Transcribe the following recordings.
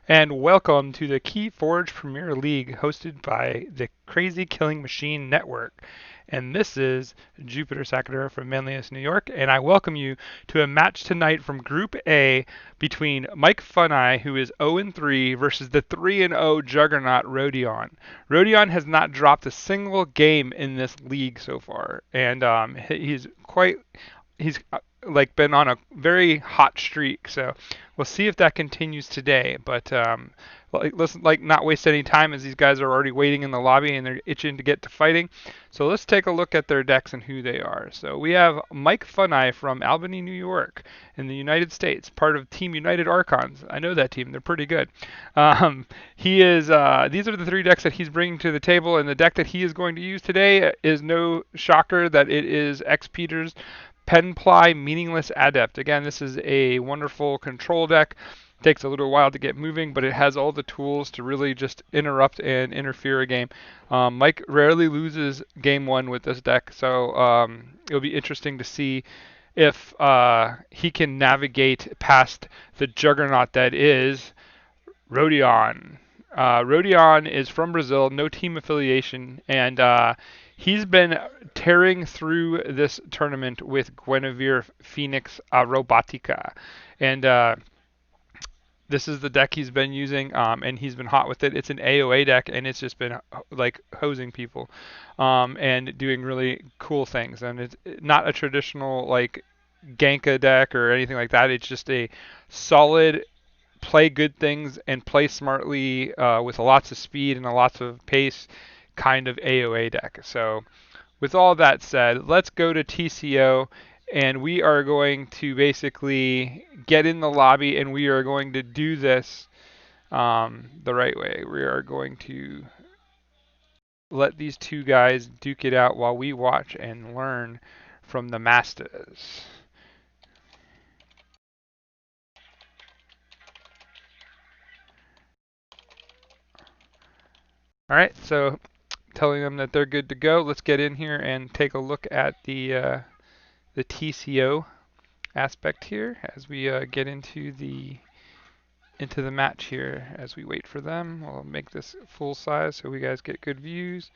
and welcome to the Key Forge Premier League hosted by the Crazy Killing Machine Network. And this is Jupiter Sacadura from Manlius, New York, and I welcome you to a match tonight from Group A between MikeFuni, who is 0-3, versus the 3-0 juggernaut Rodion. Rodion has not dropped a single game in this league so far, and he's like been on a very hot streak. So we'll see if that continues today. But let's not waste any time as these guys are already waiting in the lobby and they're itching to get to fighting. So let's take a look at their decks and who they are. So we have MikeFuni from Albany, New York, in the United States, part of Team United Archons. I know that team; they're pretty good. He is. These are the three decks that he's bringing to the table, and the deck that he is going to use today is no shocker that it is X Peters Penply Meaningless Adept. Again, this is a wonderful control deck. Takes a little while to get moving, but it has all the tools to really just interrupt and interfere a game. Mike rarely loses game one with this deck, so it'll be interesting to see if he can navigate past the juggernaut that is Rodion. Rodion is from Brazil, no team affiliation, and he's been tearing through this tournament with Guinevere Phoenix Robotica. And this is the deck he's been using, and he's been hot with it. It's an AOA deck, and it's just been like hosing people and doing really cool things. And it's not a traditional like Ganka deck or anything like that. It's just a solid play good things and play smartly with lots of speed and lots of pace kind of AOA deck. So with all that said, let's go to TCO and we are going to basically get in the lobby and we are going to do this the right way. We are going to let these two guys duke it out while we watch and learn from the masters. All right, so telling them that they're good to go. Let's get in here and take a look at the TCO aspect here as we get into the match here. As we wait for them, we'll make this full size so we guys get good views.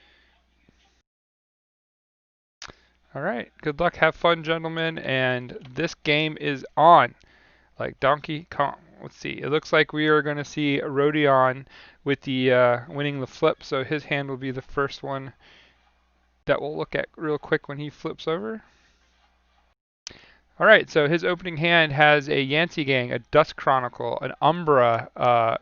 All right, good luck, have fun, gentlemen, and this game is on like Donkey Kong. Let's see. It looks like we are going to see Rodion with the winning the flip, so his hand will be the first one that we'll look at real quick when he flips over. All right, so his opening hand has a Yancey Gang, a Dust Chronicle, an Umbra,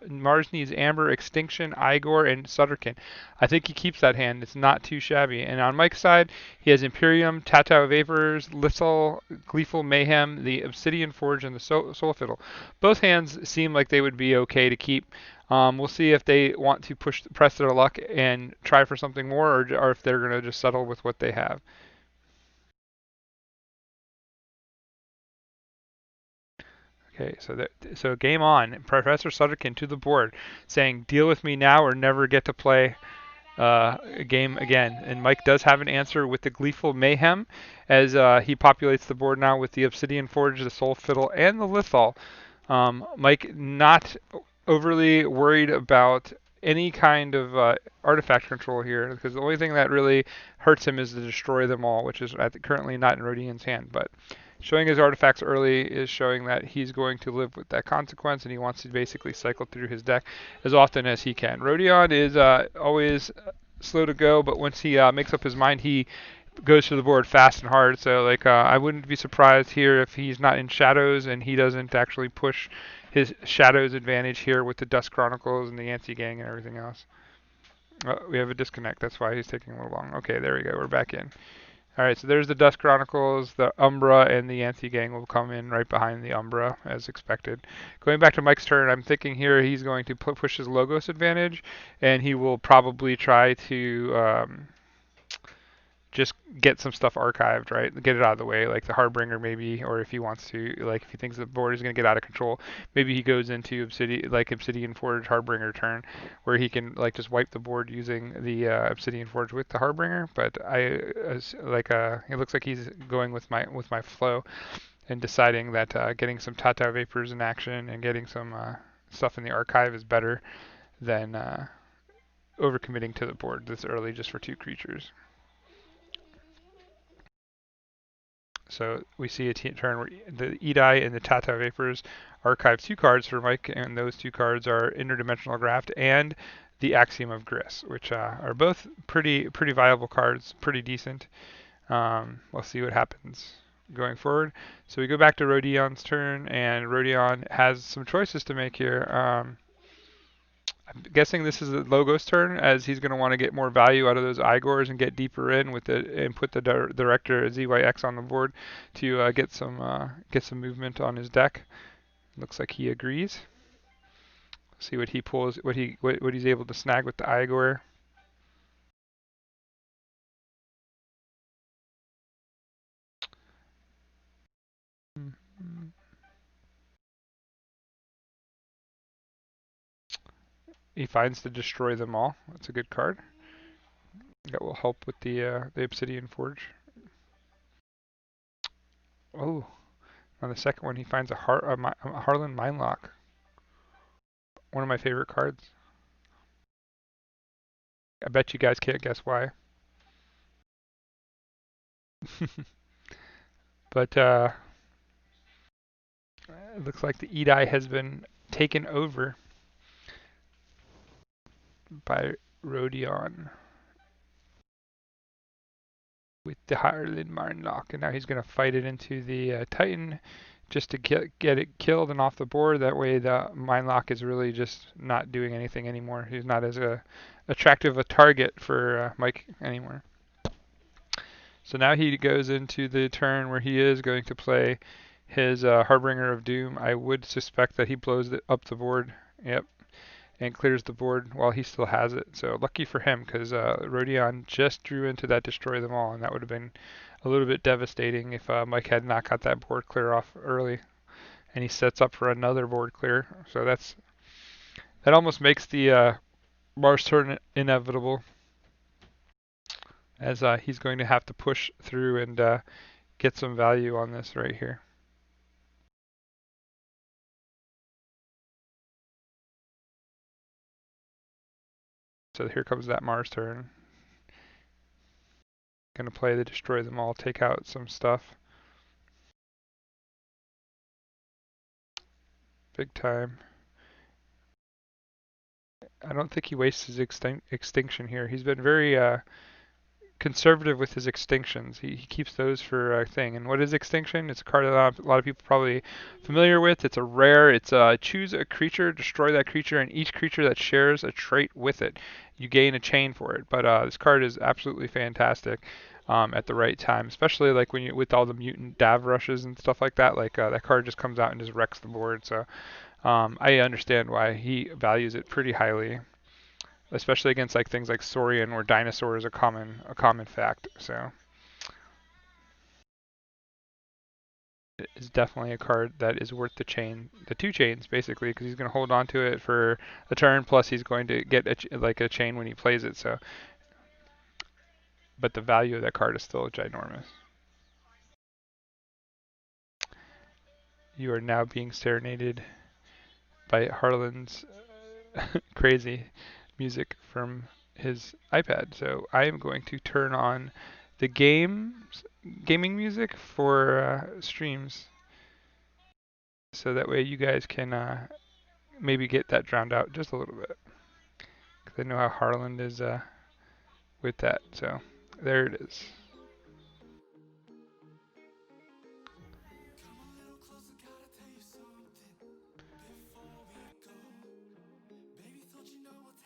Marsnee's Amber, Extinction, Igor, and Sutterkin. I think he keeps that hand. It's not too shabby. And on Mike's side, he has Imperium, Tatau Vapors, Lissel, Gleeful Mayhem, the Obsidian Forge, and the Soul Fiddle. Both hands seem like they would be okay to keep. We'll see if they want to press their luck and try for something more, or if they're going to just settle with what they have. Okay, so game on. Professor Sutterkin to the board, saying, "Deal with me now, or never get to play a game again." And Mike does have an answer with the Gleeful Mayhem, as he populates the board now with the Obsidian Forge, the Soul Fiddle, and the Lithal. Mike not overly worried about any kind of artifact control here, because the only thing that really hurts him is to destroy them all, which is currently not in Rodion's hand, but. Showing his artifacts early is showing that he's going to live with that consequence, and he wants to basically cycle through his deck as often as he can. Rodion is always slow to go, but once he makes up his mind, he goes to the board fast and hard. So I wouldn't be surprised here if he's not in shadows and he doesn't actually push his shadows advantage here with the Dust Chronicles and the Yancey Gang and everything else. We have a disconnect. That's why he's taking a little long. Okay, there we go. We're back in. All right, so there's the Dust Chronicles, the Umbra, and the Yancey Gang will come in right behind the Umbra, as expected. Going back to Mike's turn, I'm thinking here he's going to push his Logos advantage, and he will probably try to just get some stuff archived, right? Get it out of the way, like the Harbinger maybe, or if he wants to, like if he thinks the board is going to get out of control, maybe he goes into Obsidian Forge Harbinger turn, where he can like just wipe the board using the Obsidian Forge with the Harbinger. But it looks like he's going with my flow and deciding that getting some Tata Vapors in action and getting some stuff in the archive is better than overcommitting to the board this early just for 2 creatures. So we see a turn where the Edai and the Tata Vapors archive 2 cards for Mike, and those 2 cards are Interdimensional Graft and the Axiom of Gris, which are both pretty viable cards, pretty decent. We'll see what happens going forward. So we go back to Rodion's turn, and Rodion has some choices to make here. I'm guessing this is the Logos turn, as he's going to want to get more value out of those Igors and get deeper in with it, and put the Director ZYX on the board to get some movement on his deck. Looks like he agrees. See what he pulls, what he's able to snag with the Igor. He finds to destroy them all. That's a good card. That will help with the Obsidian Forge. Oh, on the second one he finds a Harlan Minelock. One of my favorite cards. I bet you guys can't guess why. But it looks like the Edai has been taken over by Rodion with the Harlan Minelock, and now he's going to fight it into the Titan just to get it killed and off the board. That way the Minelock is really just not doing anything anymore. He's not as attractive a target for Mike anymore. So now he goes into the turn where he is going to play his Harbinger of Doom. I would suspect that he blows up the board. Yep. And clears the board while he still has it. So lucky for him, because Rodion just drew into that Destroy Them All, and that would have been a little bit devastating if Mike had not got that board clear off early. And he sets up for another board clear. So that almost makes the Mars turn inevitable, as he's going to have to push through and get some value on this right here. So here comes that Mars turn. Gonna play the Destroy Them All, take out some stuff. Big time. I don't think he wastes his extinction here. He's been very conservative with his extinctions. He keeps those for a thing. And what is extinction? It's a card that a lot of people probably familiar with. It's a rare. It's choose a creature, destroy that creature, and each creature that shares a trait with it, you gain a chain for it. But this card is absolutely fantastic at the right time, especially like when you with all the mutant Dav rushes and stuff like that. Like that card just comes out and just wrecks the board. So I understand why he values it pretty highly, especially against like things like Saurian, where dinosaur is a common fact. So it is definitely a card that is worth the 2 chains basically, because he's going to hold on to it for a turn. Plus, he's going to get like a chain when he plays it. So, but the value of that card is still ginormous. You are now being serenaded by Harlan's crazy music from his iPad. So I am going to turn on the gaming music for streams, so that way you guys can maybe get that drowned out just a little bit, because I know how Harlan is with that. So there it is.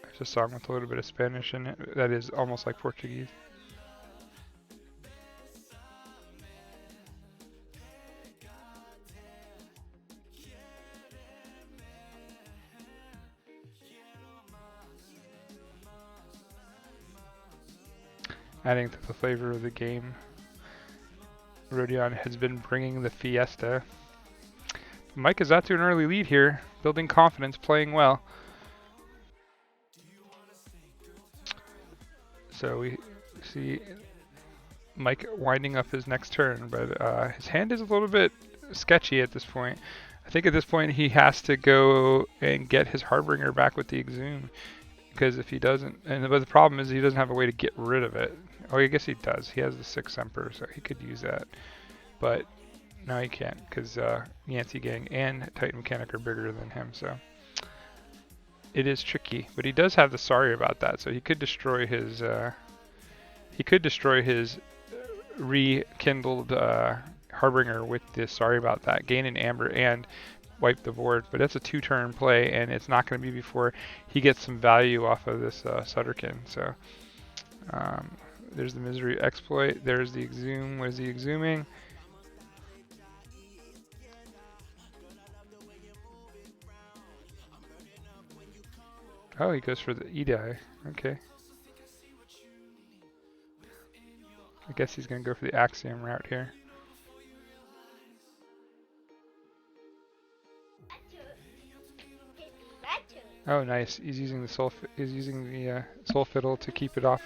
There's a song with a little bit of Spanish in it that is almost like Portuguese. Adding to the flavor of the game, Rodion has been bringing the fiesta. Mike is out to an early lead here, building confidence, playing well. So we see Mike winding up his next turn, but his hand is a little bit sketchy at this point. I think at this point he has to go and get his Harbinger back with the Exhume, because if he doesn't, but the problem is he doesn't have a way to get rid of it. Oh, I guess he does. He has the 6 Emperor, so he could use that. But no, he can't, because Yancey Gang and Titan Mechanic are bigger than him, so it is tricky. But he does have the Sorry about that, so he could destroy his rekindled Harbinger with the Sorry about that, gain an Amber and wipe the board. But that's a 2-turn play, and it's not going to be before he gets some value off of this Sutterkin. So there's the Misery Exploit. There's the Exhume. What is he exhuming? Oh, he goes for the Edai. Okay. I guess he's going to go for the Axiom route here. Oh, nice. He's using the Soul Fiddle to keep it off.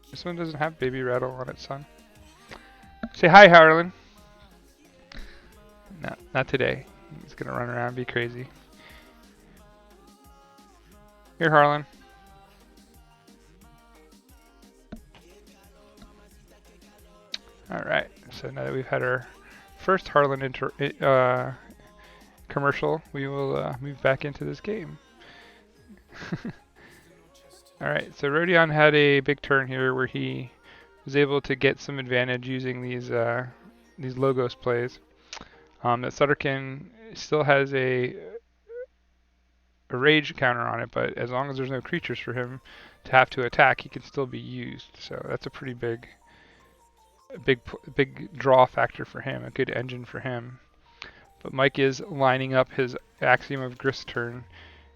This one doesn't have Baby Rattle on it, son. Say hi, Harlan. No, not today. He's gonna run around and be crazy. Here, Harlan. Alright, so now that we've had our first Harlan commercial, we will move back into this game. Alright, so Rodion had a big turn here where he was able to get some advantage using these Logos plays. That Sutterkin still has a rage counter on it, but as long as there's no creatures for him to have to attack, he can still be used. So that's a pretty big draw factor for him, a good engine for him. But Mike is lining up his Axiom of Grist turn,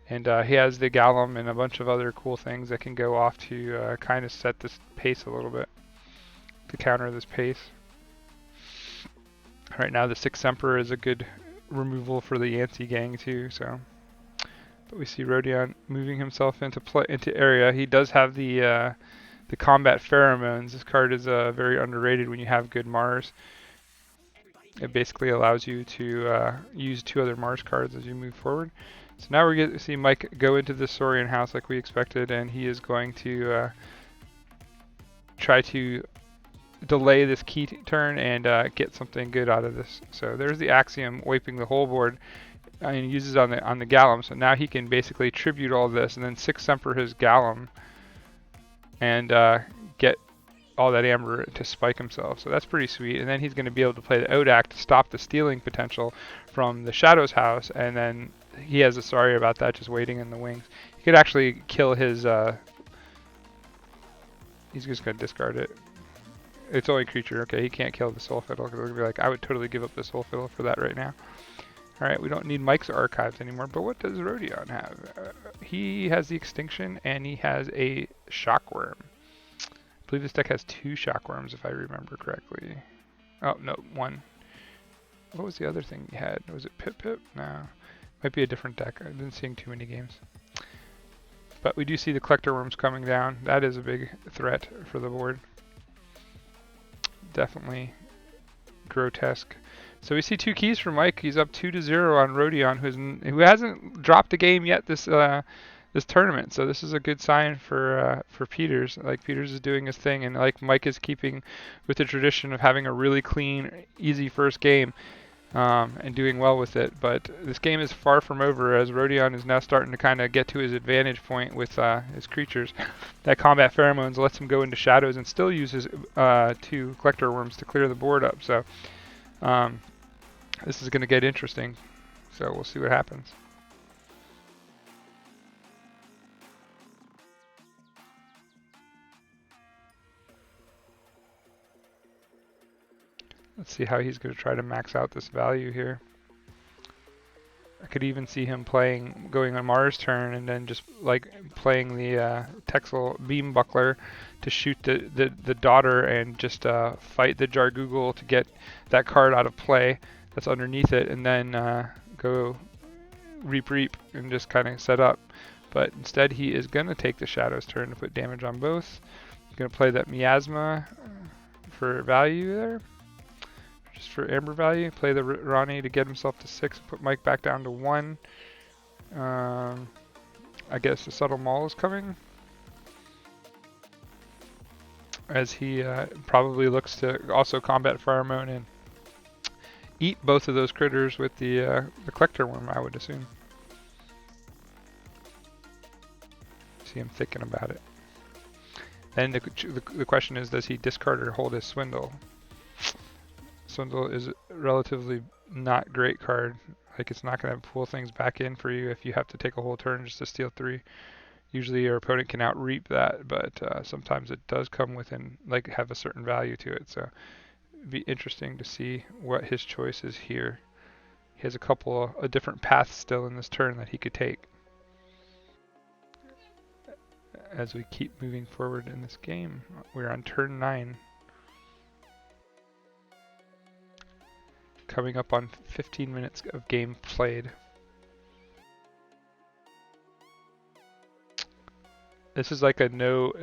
and he has the Gallum and a bunch of other cool things that can go off to kind of set this pace a little bit, to counter this pace. Right now the 6 Emperor is a good removal for the Yancey Gang too, so. But we see Rodion moving himself into area. He does have the Combat Pheromones. This card is very underrated when you have good Mars. It basically allows you to use 2 other Mars cards as you move forward. So now we're going to see Mike go into the Saurian house like we expected, and he is going to try to delay this key turn and get something good out of this. So there's the Axiom wiping the whole board, and he uses on the Gallum. So now he can basically tribute all this, and then 6 Emperor his Gallum, and get all that Amber to spike himself. So that's pretty sweet. And then he's going to be able to play the Odak to stop the stealing potential from the Shadows house, and then he has a Sorry about that just waiting in the wings. He could actually kill his... he's just going to discard it. It's only creature. Okay, he can't kill the Soul Fiddle, because it'll be like, I would totally give up the Soul Fiddle for that right now. Alright, we don't need Mike's archives anymore, but what does Rodion have? He has the Extinction, and he has a Shockworm. I believe this deck has 2 Shockworms, if I remember correctly. Oh, no, 1. What was the other thing he had? Was it Pip Pip? No. Might be a different deck. I've been seeing too many games. But we do see the Collector Worms coming down. That is a big threat for the board. Definitely grotesque. So we see 2 keys for Mike. He's up 2-0 on Rodion, who hasn't dropped a game yet this tournament. So this is a good sign for Peters. Like, Peters is doing his thing, and like Mike is keeping with the tradition of having a really clean, easy first game, and doing well with it. But this game is far from over, as Rodion is now starting to kind of get to his advantage point with his creatures. That Combat Pheromones lets him go into Shadows and still use his 2 Collector Worms to clear the board up. So this is going to get interesting. So we'll see what happens. Let's see how he's going to try to max out this value here. I could even see him going on Mars turn, and then just like playing the Texel Beam Buckler to shoot the daughter and just fight the Jargoogle to get that card out of play that's underneath it, and then go Reap and just kind of set up. but instead he is going to take the Shadow's turn to put damage on both. He's going to play that Miasma for value there, just for Amber value. Play the Ronnie to get himself to 6, put Mike back down to 1. I guess the Subtle Maul is coming, as he probably looks to also combat Pheromone and eat both of those critters with the Collector Worm, I would assume. See him thinking about it. Then the question is, does he discard or hold his Swindle? Swindle is a relatively not great card. Like, it's not going to pull things back in for you if you have to take a whole turn just to steal 3. Usually your opponent can out-reap that, but sometimes it does come within, like, have a certain value to it. So it'd be interesting to see what his choice is here. He has a couple of different paths still in this turn that he could take as we keep moving forward in this game. We're on turn 9. Coming up on 15 minutes of game played. This is like a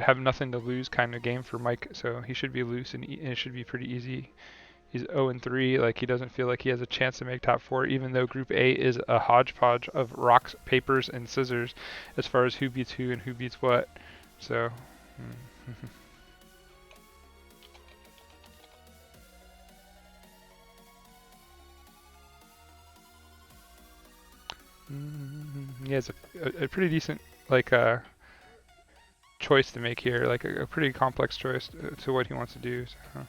have nothing to lose kind of game for Mike, so he should be loose and it should be pretty easy. He's 0-3, like he doesn't feel like he has a chance to make top 4, even though Group A is a hodgepodge of rocks, papers, and scissors as far as who beats who and who beats what. So, he has a pretty decent choice to make here, like a pretty complex choice to what he wants to do. So.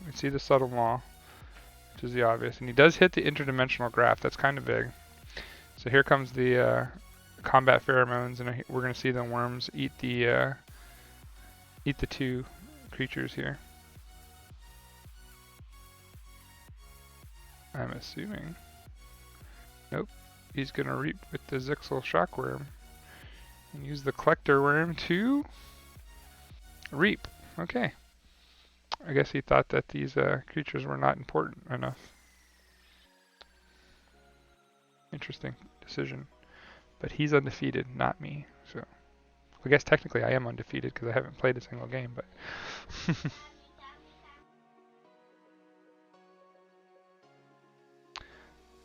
We see the Subtle Maw, which is the obvious, and he does hit the interdimensional graph. That's kind of big. So here comes the combat pheromones, and we're going to see the worms eat the 2 creatures here. I'm assuming. Nope. He's going to reap with the Zixel Shockworm and use the Collector Worm to reap. Okay. I guess he thought that these creatures were not important enough. Interesting decision. But he's undefeated, not me. So I guess technically I am undefeated because I haven't played a single game, but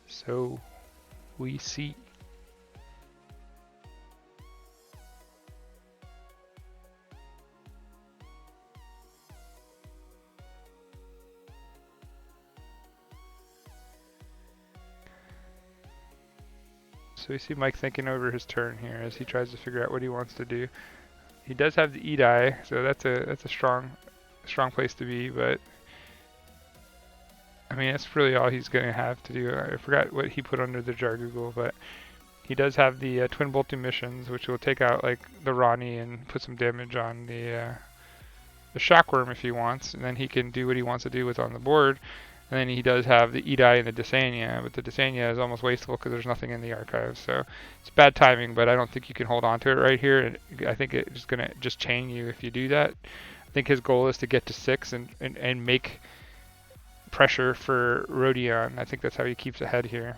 so we see. So we see Mike thinking over his turn here as he tries to figure out what he wants to do. He does have the Edie, so that's a strong place to be, but I mean, that's really all he's going to have to do. I forgot what he put under the jar Google, but he does have the Twin Bolt Emissions, which will take out like the Ronnie and put some damage on the Shockworm if he wants, and then he can do what he wants to do with on the board. And then he does have the Edie and the Desania, but the Desania is almost wasteful because there's nothing in the archive. So it's bad timing, but I don't think you can hold on to it right here. And I think it's going to just chain you if you do that. I think his goal is to get to 6 and make pressure for Rodion. I think that's how he keeps ahead here.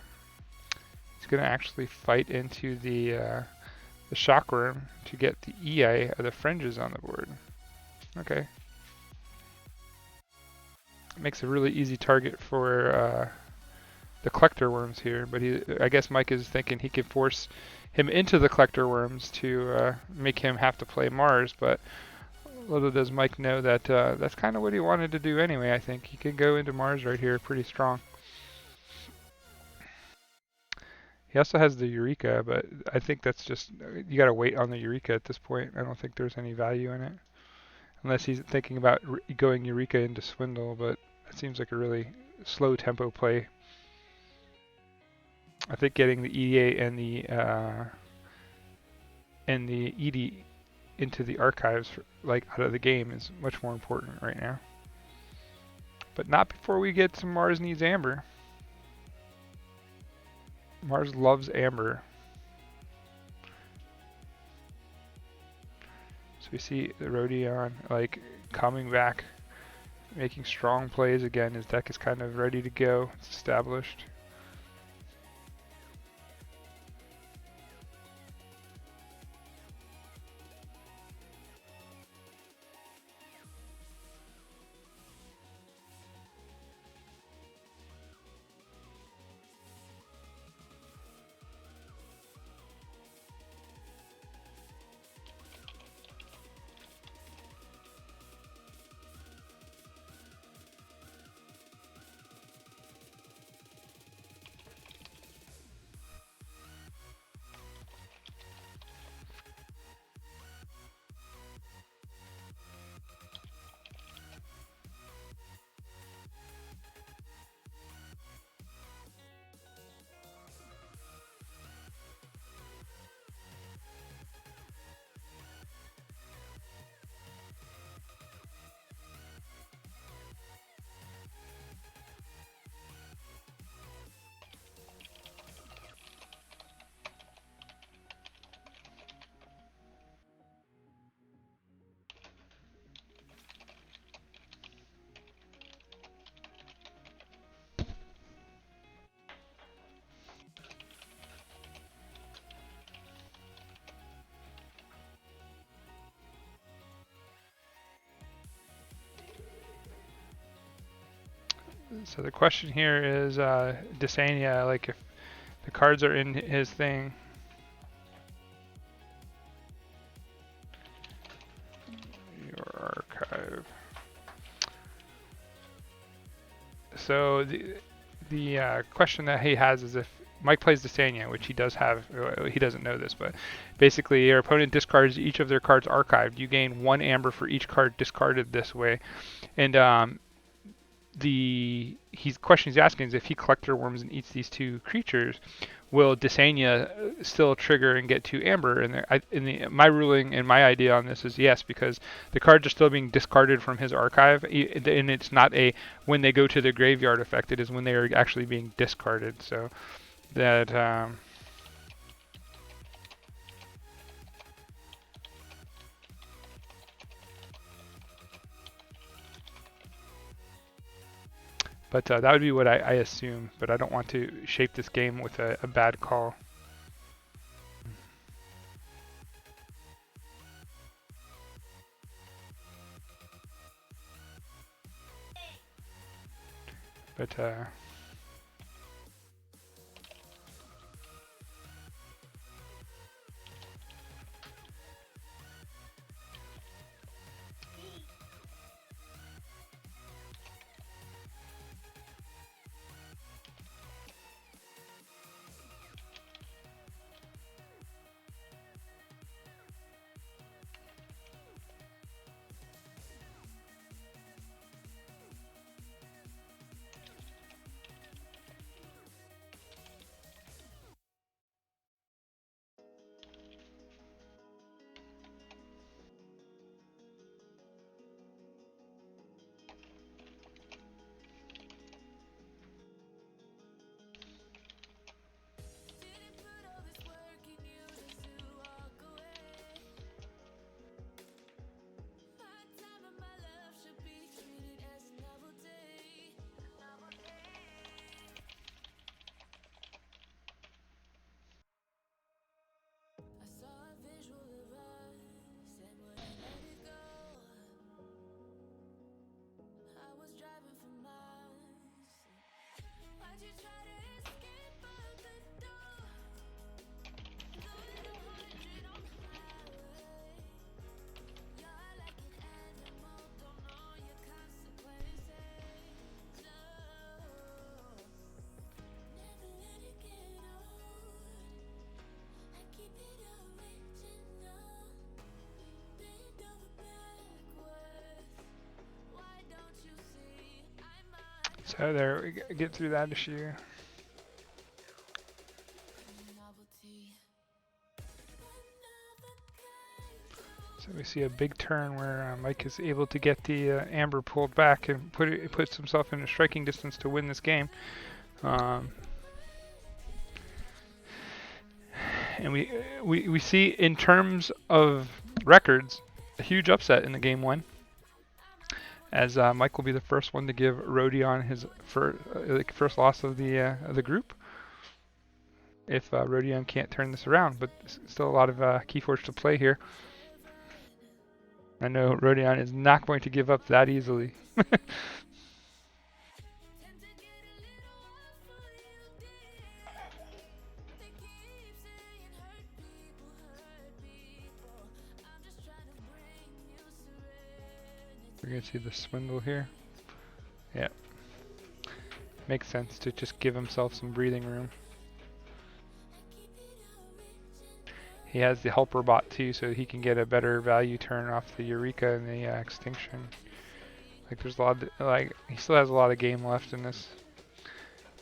He's going to actually fight into the Shockworm to get the EI of the Fringes on the board. Okay. Makes a really easy target for the Collector Worms here, but I guess Mike is thinking he can force him into the Collector Worms to make him have to play Mars, but little does Mike know that that's kind of what he wanted to do anyway. I think he can go into Mars right here pretty strong. He also has the Eureka, but I think that's just, you gotta wait on the Eureka at this point. I don't think there's any value in it. Unless he's thinking about going Eureka into Swindle, but it seems like a really slow tempo play. I think getting the EDA and the ED into the archives, like out of the game, is much more important right now. But not before we get some Mars Needs Amber. Mars loves Amber. So we see the Rodion like coming back, making strong plays again. His deck is kind of ready to go. It's established. So the question here is Desania, like if the cards are in his thing. Your archive. So the question that he has is if Mike plays Desania, which he does have, he doesn't know this, but basically your opponent discards each of their cards archived. You gain 1 amber for each card discarded this way. And the question he's asking is if he collector worms and eats these 2 creatures, will Desania still trigger and get 2 amber? And my ruling and my idea on this is yes, because the cards are still being discarded from his archive, and it's not a when they go to the graveyard effect. It is when they are actually being discarded. So that. But that would be what I assume. But I don't want to shape this game with a bad call. But so there we get through that issue. So we see a big turn where Mike is able to get the amber pulled back and puts himself in a striking distance to win this game. And we see in terms of records a huge upset in the game 1. As Mike will be the first one to give Rodion his first loss of the group. If Rodion can't turn this around, but still a lot of Keyforge to play here. I know Rodion is not going to give up that easily. We're going to see the swindle here. Yeah. Makes sense to just give himself some breathing room. He has the helper bot too, so he can get a better value turn off the Eureka and the extinction. Like there's a lot of, he still has a lot of game left in this.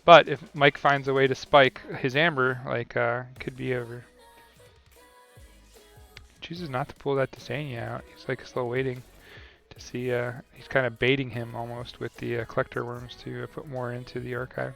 But if Mike finds a way to spike his amber, could be over. Chooses not to pull that Desania out. He's still waiting to see. He's kind of baiting him almost with the collector worms to put more into the archive.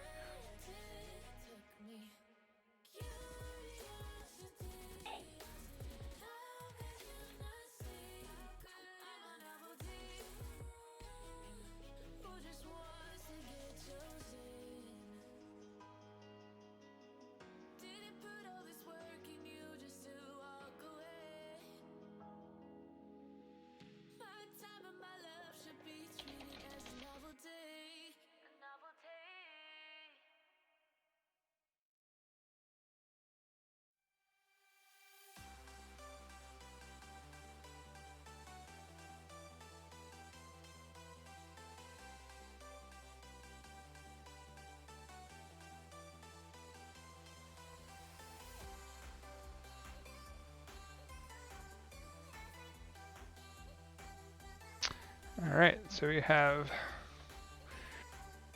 right, so we have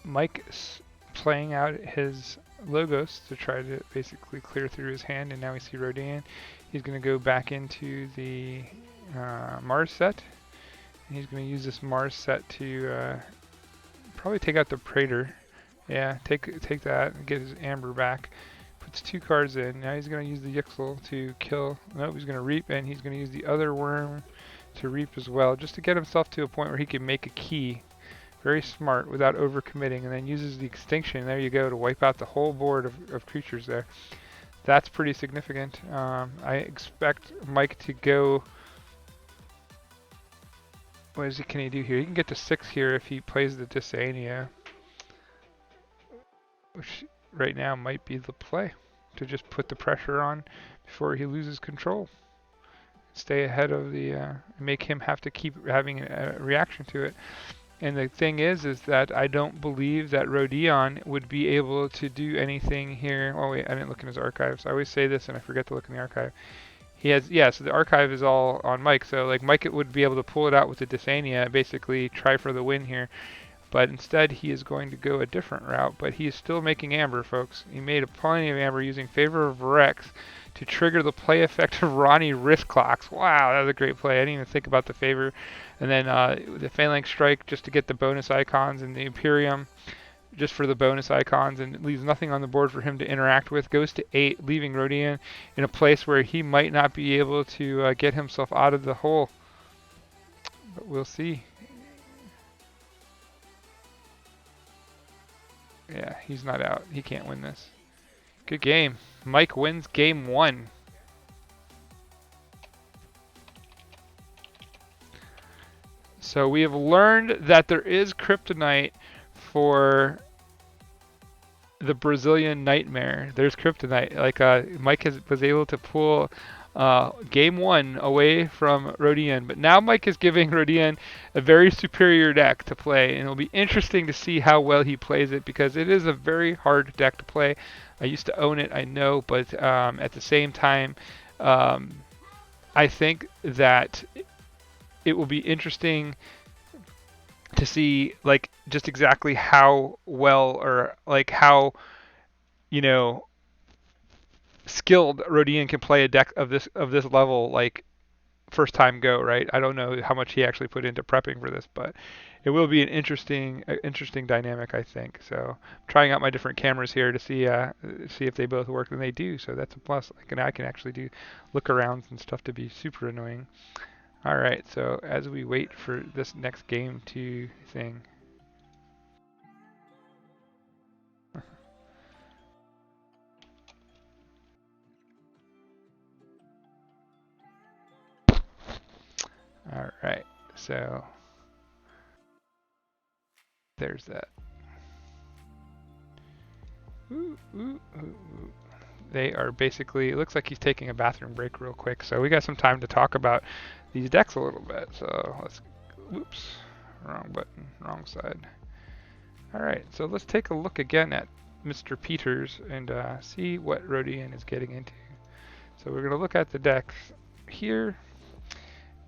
Mike playing out his logos to try to basically clear through his hand, and now we see Rodion. He's going to go back into the Mars set, and he's going to use this Mars set to probably take out the Praetor. Yeah, take that and get his Amber back. Puts 2 cards in. Now he's going to use the Yixel to kill. Nope, he's going to reap, and he's going to use the other worm to reap as well, just to get himself to a point where he can make a key. Very smart without overcommitting, and then uses the extinction. There you go, to wipe out the whole board of creatures there. That's pretty significant. I expect Mike to go. Can he do here? He can get to 6 here if he plays the Dysania, which right now might be the play, to just put the pressure on before he loses control. Stay ahead of the, make him have to keep having a reaction to it. And the thing is that I don't believe that Rodion would be able to do anything here. Oh wait, I didn't look in his archives. I always say this and I forget to look in the archive. He has, yeah, so the archive is all on Mike. So like Mike would be able to pull it out with the Dysania, basically try for the win here. But instead he is going to go a different route. But he is still making Amber, folks. He made plenty of Amber using Favor of Rex to trigger the play effect of Ronnie Wrist Clocks. Wow, that was a great play. I didn't even think about the Favor. And then the Phalanx Strike just to get the bonus icons, and the Imperium just for the bonus icons, and it leaves nothing on the board for him to interact with. Goes to 8, leaving Rodion in a place where he might not be able to get himself out of the hole. But we'll see. Yeah, he's not out. He can't win this. Good game. Mike wins game 1. So we have learned that there is kryptonite for the Brazilian Nightmare. There's kryptonite. Like Mike was able to pull game 1 away from Rodion, but now Mike is giving Rodion a very superior deck to play, and it'll be interesting to see how well he plays it, because it is a very hard deck to play. I used to own it, I know, but at the same time, I think that it will be interesting to see like just exactly how well, or like how, you know, skilled Rodion can play a deck of this level, like first time go, right? I don't know how much he actually put into prepping for this, but it will be an interesting dynamic, I think. So I'm trying out my different cameras here to see if they both work, and they do. So that's a plus. Like, and I can actually do look arounds and stuff to be super annoying. All right, so as we wait for this next game to thing. All right, so there's that. Ooh, ooh, ooh. They are basically, it looks like he's taking a bathroom break real quick, so we got some time to talk about these decks a little bit. So let's, whoops, wrong button, wrong side. All right, so let's take a look again at Mr. Peters and see what Rodion is getting into. So we're gonna look at the decks here,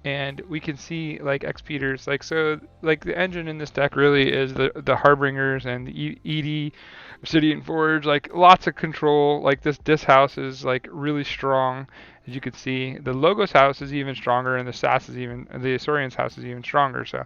and we can see like X Peters, like, so like the engine in this deck really is the Harbingers and the ED Obsidian Forge, like lots of control. Like this house is like really strong, as you can see. The Logos house is even stronger, and the SAS is even, the Asaurian's house is even stronger. So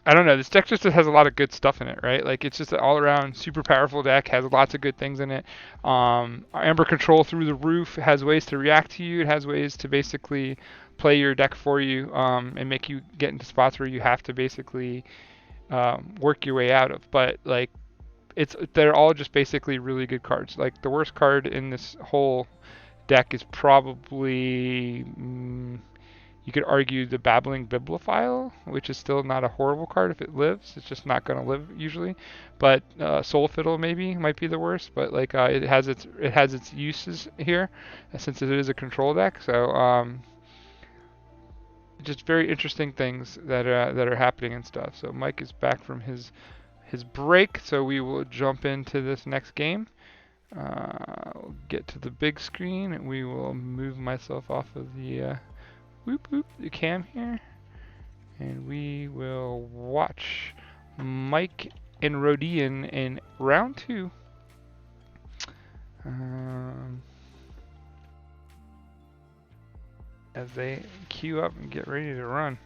I don't know. This deck just has a lot of good stuff in it, right? Like it's just an all-around super powerful deck. Has lots of good things in it. Amber control through the roof. Has ways to react to you. It has ways to basically play your deck for you and make you get into spots where you have to basically work your way out of. But like they're all just basically really good cards. Like the worst card in this whole deck is probably. You could argue the Babbling Bibliophile, which is still not a horrible card if it lives. It's just not going to live usually. But Soul Fiddle maybe might be the worst. But like it has its uses here, since it is a control deck. So just very interesting things that are happening and stuff. So Mike is back from his break, so we will jump into this next game. We'll get to the big screen, and we will move myself off of the. Whoop whoop, the cam here. And we will watch Mike and Rodion in round 2. As they queue up and get ready to run.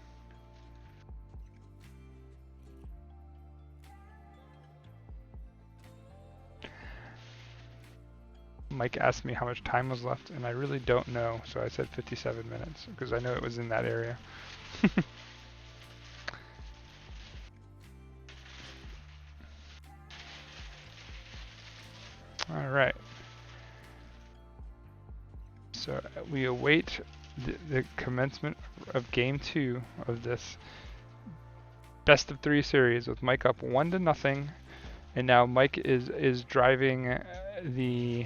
Mike asked me how much time was left, and I really don't know, so I said 57 minutes, because I know it was in that area. All right. So we await the commencement of game 2 of this best of 3 series with Mike up 1-0, and now Mike is driving the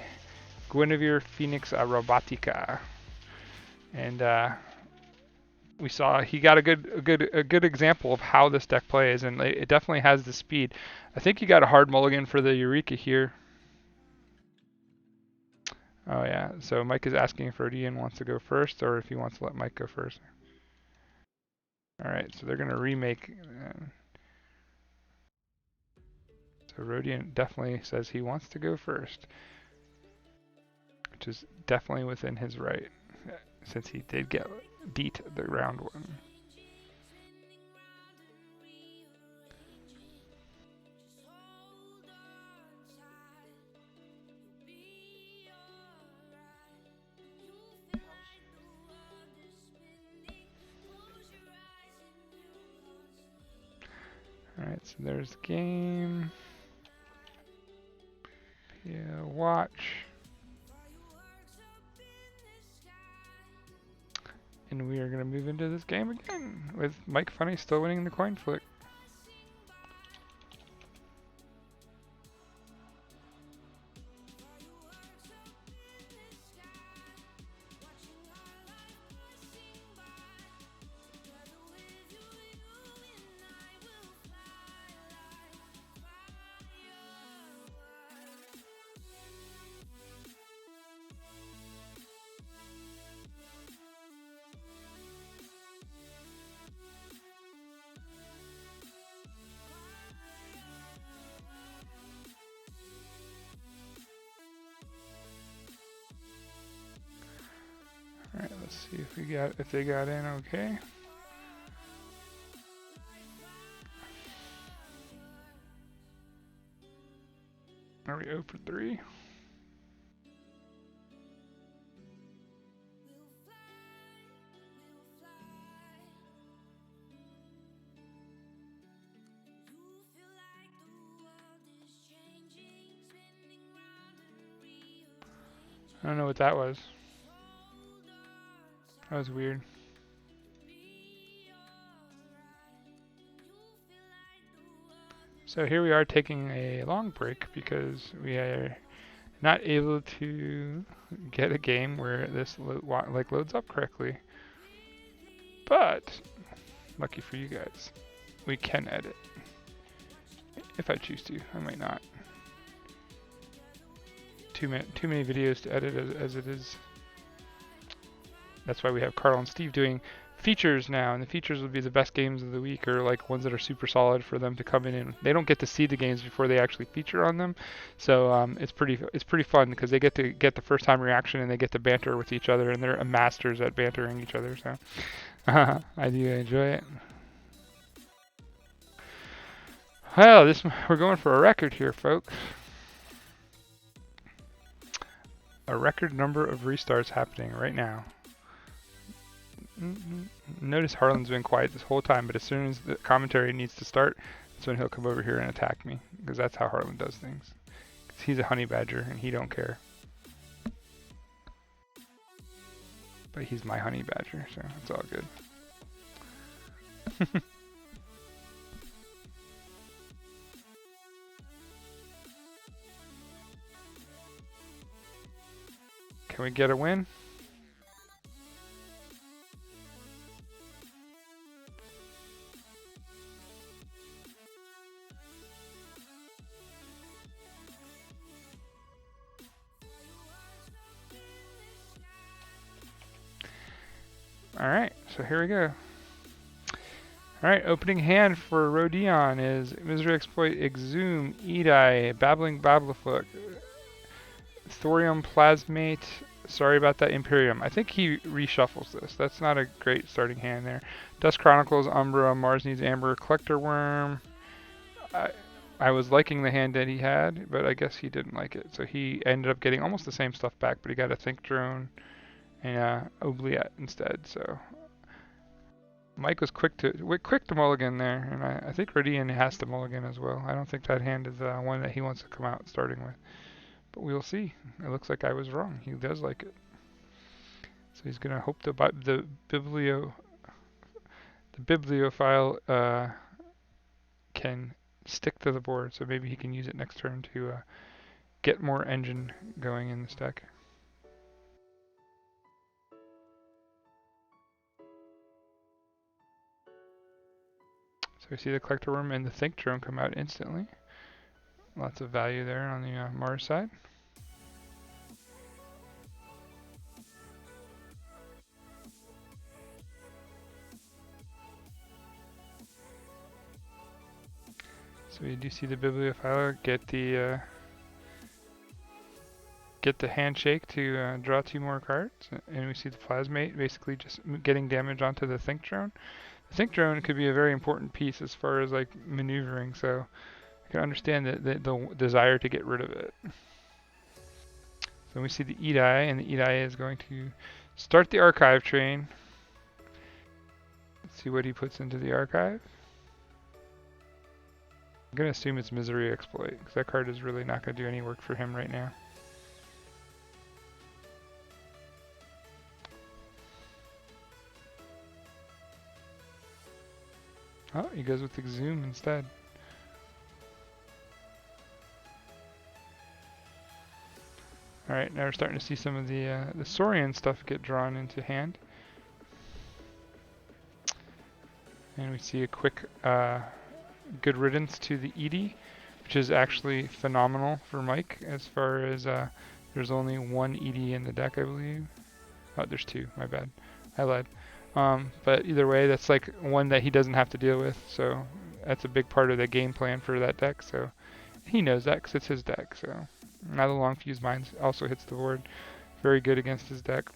Guinevere Phoenix Aerobatica, and we saw he got a good example of how this deck plays, and it definitely has the speed. I think he got a hard mulligan for the Eureka here. Oh yeah, so Mike is asking if Rodion wants to go first or if he wants to let Mike go first. Alright, so they're going to remake. So Rodion definitely says he wants to go first, which is definitely within his right, since he did get beat the round 1. Alright, so there's the game. Yeah, watch. And we are going to move into this game again with MikeFuni still winning the coin flip. Alright, let's see if they got in okay. Are we 0 for 3? I don't know what that was. That was weird. So here we are taking a long break because we are not able to get a game where this loads up correctly. But lucky for you guys, we can edit if I choose to. I might not. Too many videos to edit as it is. That's why we have Carl and Steve doing features now, and the features would be the best games of the week, or like ones that are super solid for them to come in. And they don't get to see the games before they actually feature on them, so it's pretty fun because they get to get the first time reaction and they get to banter with each other, and they're masters at bantering each other. So I do enjoy it. Well, we're going for a record here, folks. A record number of restarts happening right now. Notice Harlan's been quiet this whole time, but as soon as the commentary needs to start, that's when he'll come over here and attack me, because that's how Harlan does things. 'Cause he's a honey badger and he don't care. But he's my honey badger, so it's all good. Can we get a win? Alright, so here we go. Alright, opening hand for Rodion is Misery Exploit, Exhume, Edai, Babbling Babblefoot, Thorium Plasmate. Sorry about that, Imperium. I think he reshuffles this. That's not a great starting hand there. Dust Chronicles, Umbra, Mars Needs Amber, Collector Worm. I, I was liking the hand that he had, but I guess he didn't like it. So he ended up getting almost the same stuff back, but he got a Think Drone and Oubliette instead. So Mike was quick to mulligan there, and I think Rodion has to mulligan as well. I don't think that hand is one that he wants to come out starting with, but we'll see. It looks like I was wrong. He does like it, so he's gonna hope the bibliophile can stick to the board, so maybe he can use it next turn to get more engine going in this deck. So we see the Collector Worm and the Think Drone come out instantly. Lots of value there on the Mars side. So we do see the bibliophile get the handshake to draw 2 more cards, and we see the plasmate basically just getting damage onto the Think Drone. The Think Drone could be a very important piece as far as like maneuvering, so I can understand the desire to get rid of it. So we see the Edai, and the Edai is going to start the archive train. Let's see what he puts into the archive. I'm going to assume it's Misery Exploit, because that card is really not going to do any work for him right now. Oh, he goes with Exhume instead. Alright, now we're starting to see some of the Saurian stuff get drawn into hand. And we see a quick good riddance to the Edie, which is actually phenomenal for Mike as far as there's only 1 Edie in the deck, I believe. Oh, there's 2, my bad. I lied. But either way, that's like one that he doesn't have to deal with, so that's a big part of the game plan for that deck, so he knows that because it's his deck, so. Now the Long Fuse Mines also hits the board. Very good against his deck.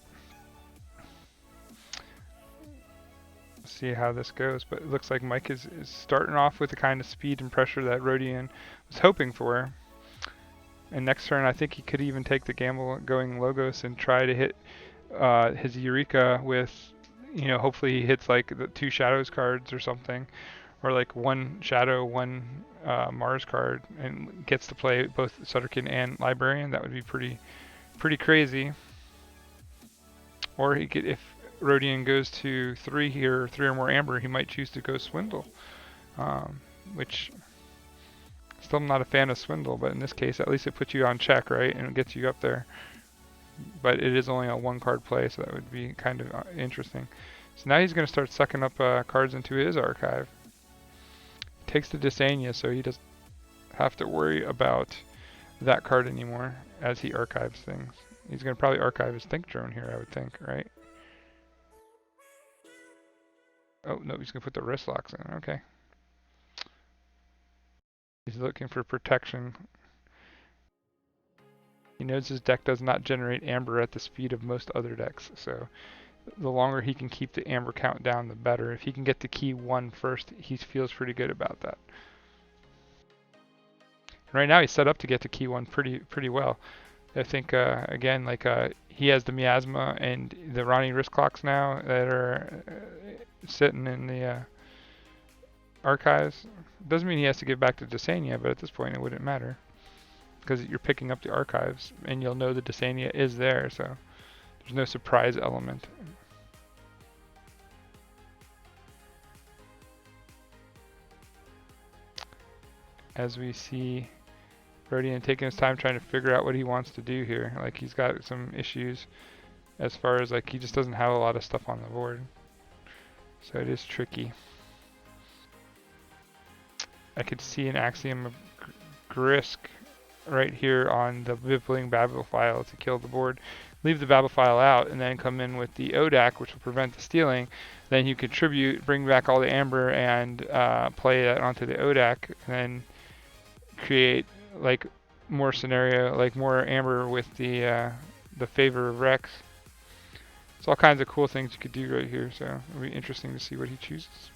See how this goes, but it looks like Mike is starting off with the kind of speed and pressure that Rodion was hoping for. And next turn, I think he could even take the gamble going Logos and try to hit his Eureka with, you know, hopefully he hits like the 2 Shadows cards or something, or like 1 Shadow, 1 Mars card, and gets to play both Sutterkin and Librarian. That would be pretty crazy. Or he could, if Rodion goes to 3 here, 3 or more Amber, he might choose to go Swindle, which still I'm not a fan of Swindle, but in this case, at least it puts you on check, right, and it gets you up there. But it is only a 1 card play, so that would be kind of interesting. So now he's going to start sucking up cards into his archive. Takes the Dysania, so he doesn't have to worry about that card anymore as he archives things. He's going to probably archive his Think Drone here, I would think, right? Oh, no, he's going to put the wrist locks in. Okay. He's looking for protection. He knows his deck does not generate Amber at the speed of most other decks, so the longer he can keep the Amber count down, the better. If he can get to key 1 first, he feels pretty good about that. Right now he's set up to get to key 1 pretty well. I think, again, like he has the Miasma and the Ronnie wrist clocks now that are sitting in the archives. Doesn't mean he has to give back to Dysania, but at this point it wouldn't matter, because you're picking up the archives and you'll know the Dysania is there, so there's no surprise element. As we see Rodion taking his time trying to figure out what he wants to do here. Like, he's got some issues as far as like he just doesn't have a lot of stuff on the board. So it is tricky. I could see an Axiom of Grisk right here on the Bibbling Babble file to kill the board. leave the battle file out, and then come in with the ODAC, which will prevent the stealing. Then you contribute, bring back all the amber, and play that onto the ODAC, and then create like more scenario, like more amber with the favor of Rex. It's all kinds of cool things you could do right here, so it'll be interesting to see what he chooses.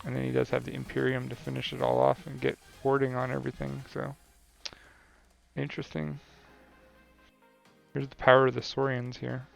And then he does have the Imperium to finish it all off and get warding on everything, so interesting. Here's the power of the Saurians here.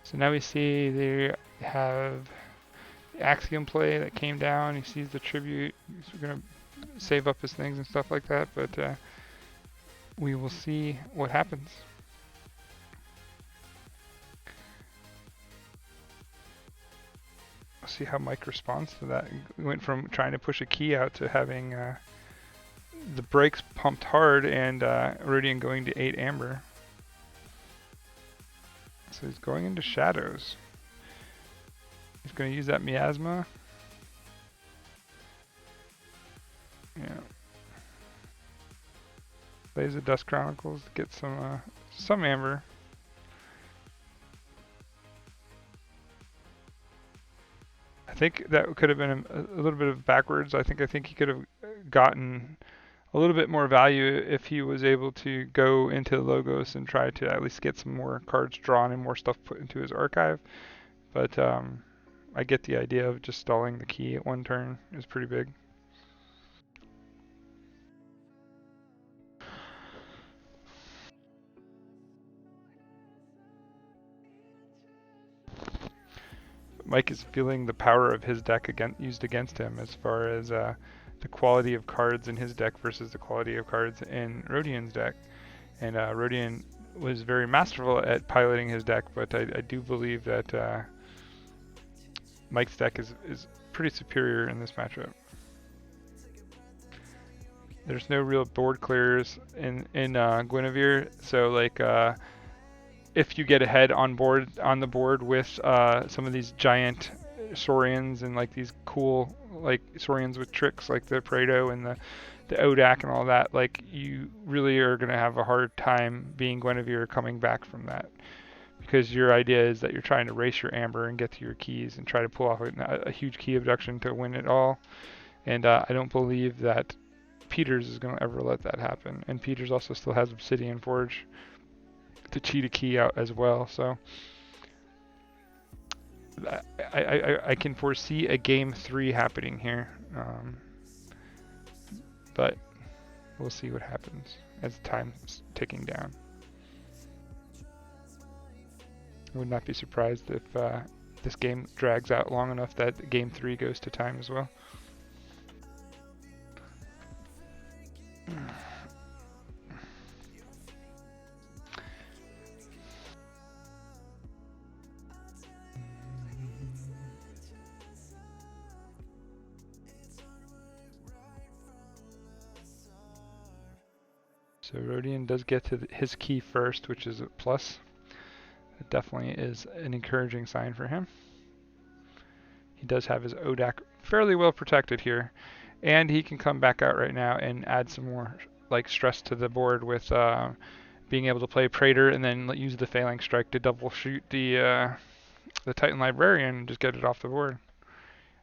So now we see they have the Axiom play that came down. He sees the tribute. He's going to save up his things and stuff like that, but we will see what happens. We'll see how Mike responds to that. He went from trying to push a key out to having the brakes pumped hard and Rodion going to 8 amber. So he's going into shadows. He's going to use that miasma. Yeah. Plays the Dust Chronicles to get some amber. I think that could have been a little bit of backwards. I think he could have gotten a little bit more value if he was able to go into Logos and try to at least get some more cards drawn and more stuff put into his archive. But I get the idea of just stalling the key at one turn is pretty big. Mike is feeling the power of his deck used against him as far as the quality of cards in his deck versus the quality of cards in Rodion's deck. And Rodion was very masterful at piloting his deck, but I do believe that Mike's deck is pretty superior in this matchup. There's no real board clears in Guinevere, so like if you get ahead on the board with some of these giant Saurians and like these cool like Saurians with tricks like the Prado and the ODAC and all that, like you really are going to have a hard time being Guinevere coming back from that, because your idea is that you're trying to race your amber and get to your keys and try to pull off a huge key abduction to win it all. And I don't believe that Peters is going to ever let that happen. And Peters also still has Obsidian Forge to cheat a key out as well. So I can foresee a game 3 happening here. But we'll see what happens as time's ticking down. I would not be surprised if this game drags out long enough that game 3 goes to time as well. So Rodion does get to his key first, which is a plus. It definitely is an encouraging sign for him. He does have his ODAC fairly well protected here, and he can come back out right now and add some more like stress to the board with being able to play Praetor and then use the Phalanx Strike to double shoot the Titan Librarian and just get it off the board.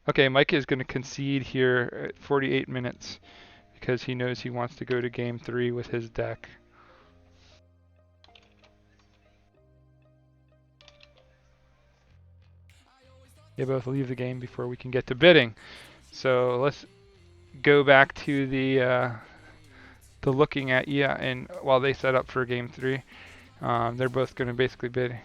Okay, Mike is going to concede here at 48 minutes because he knows he wants to go to game 3 with his deck. They both leave the game before we can get to bidding. So let's go back to the looking at, yeah, and while they set up for game 3, they're both going to basically bid.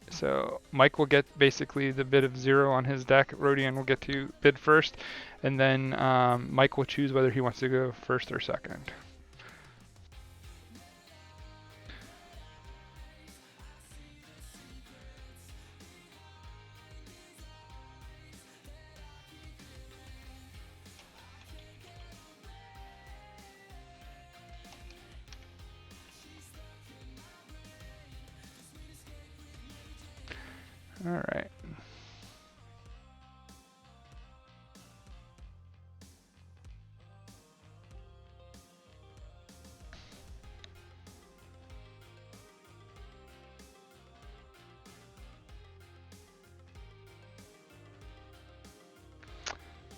So Mike will get basically the bid of 0 on his deck. Rodion will get to bid first, and then Mike will choose whether he wants to go first or second. All right.